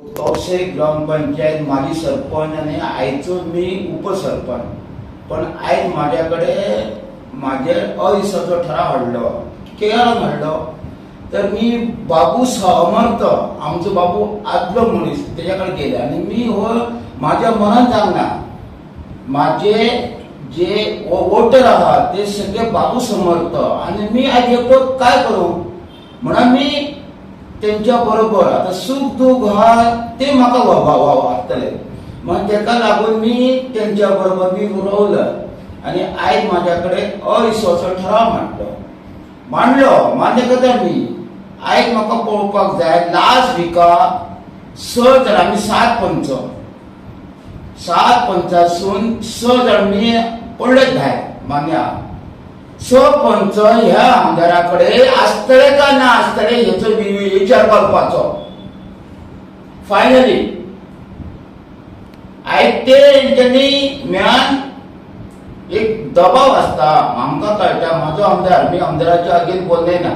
तवशे ग्रामपंचायत माजी सरपंच आणि आयचो मी उपसरपंच. पण आयज माझ्याकडे माझे अयशस्वी ठराव हाडलो. केळान हाडलो तर मी बाबू समर्थ आमचो बाबू आदलो मनीस त्याच्याकडे गेले आणि मी हो माझ्या मनात सांगना माझे जे वोटर आहात ते सगळे बाबू समर्थ आणि मी आज एकटो काय करू म्हणून मी त्यांच्या बरोबर आता सुख दुःख हा ते म्हाका वागतले मग त्याका लागून मी त्यांच्या बरोबर मी उरवलं आणि आज माझ्याकडे अविश्वासो ठराव मांडलो मान्य करता मी. आज म्हाका पळोवपाक जाय लास्ट विका 6 जण आम्ही 7 पंचासून 6 जण मी पडलेच भायर मान्य. 6 पंच ह्या आमदाराकडे आसतले का ना आसतले हेचो विचार करपाचो. फायनली आयज तेंच्यांनी मेळान एक दबाव आसता आमकां कळटा म्हाजो आमदार मी आमदाराच्या आगेर बोलले ना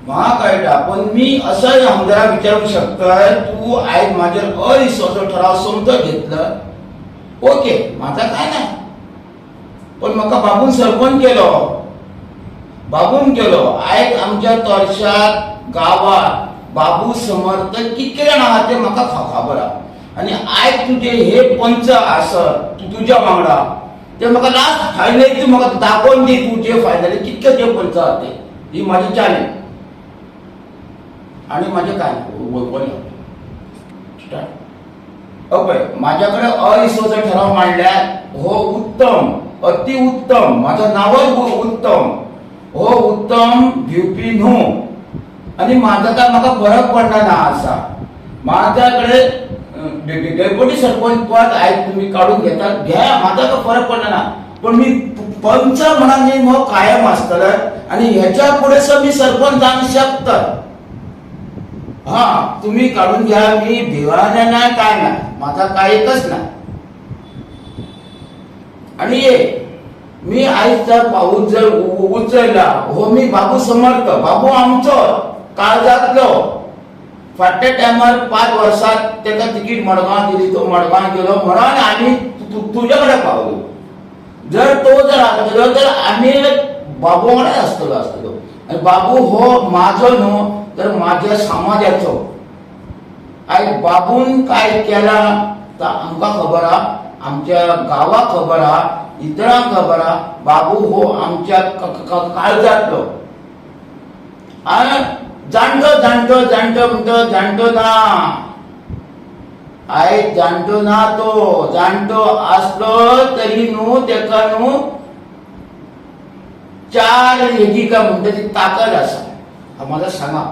म्हाका कळटा पण मी असंय आमदाराक विचारूंक शकता तू आयज म्हाजेर अविश्वासो ठराव समजून घेतलं ओके माझा काय नाही पण म्हाका बाबून सरपंच केलो आयज आमच्या तोरशात गावात बाबू समर्थ कितले जाण आहात ते म्हाका खबर आहा आणि आयज तुझे हे पंच आसत तुझ्या वांगडा ते म्हाका लास्ट फायनली तू म्हाका दाखोवन दी तुझे फायनली कितले जे पंच आहात ते ही माझी चॅलेंज आणि माझे काय ओके माझ्याकडे अविश्वासो ठराव मांडल्यात हो उत्तम अति उत्तम माझं नावच उत्तम हो उत्तम घेवपी न्हू आणि माझा काय म्हाका फरक पडना ना असा माझ्याकडे डेप्युटी सरपंच पद आयज तुम्ही काढून घेतात घ्या माझा काय फरक पडना ना पण मी पंच म्हणून मग कायम आसतलं आणि ह्याच्या पुढे मी सरपंच जाऊ शकतात. हा तुम्ही काढून घ्या मी भिवाने नाही काय नाही माझा काय एकच नाही आणि मी आईच जर पाऊस जर उचलला हो मी बाबू समर्थ बाबू आमचो काळजातलो फाटल्या टायमार 5 वर्षात त्याला तिकीट मडगांव दिली तो मडगांव गेलो म्हणून आम्ही तुझ्याकडे पावलो. जर तो जर आसलो तर आम्ही बाबू वांगडा आसतलो आणि बाबू हो माझो न्हू तर माझ्या समाजाचो. आयज बाबून काय केला तर आमकां खबर आहा आमच्या गावाक खबर आहा इतरांक खबर आहा बाबू हो आमच्या काळजातलो आणि जाणटो ना आयज जाणटो ना तो जाणटो आसलो तरी न्हू तेका न्हू 4 लेखिका म्हणटा ती ताकद आसा. माझा सांगा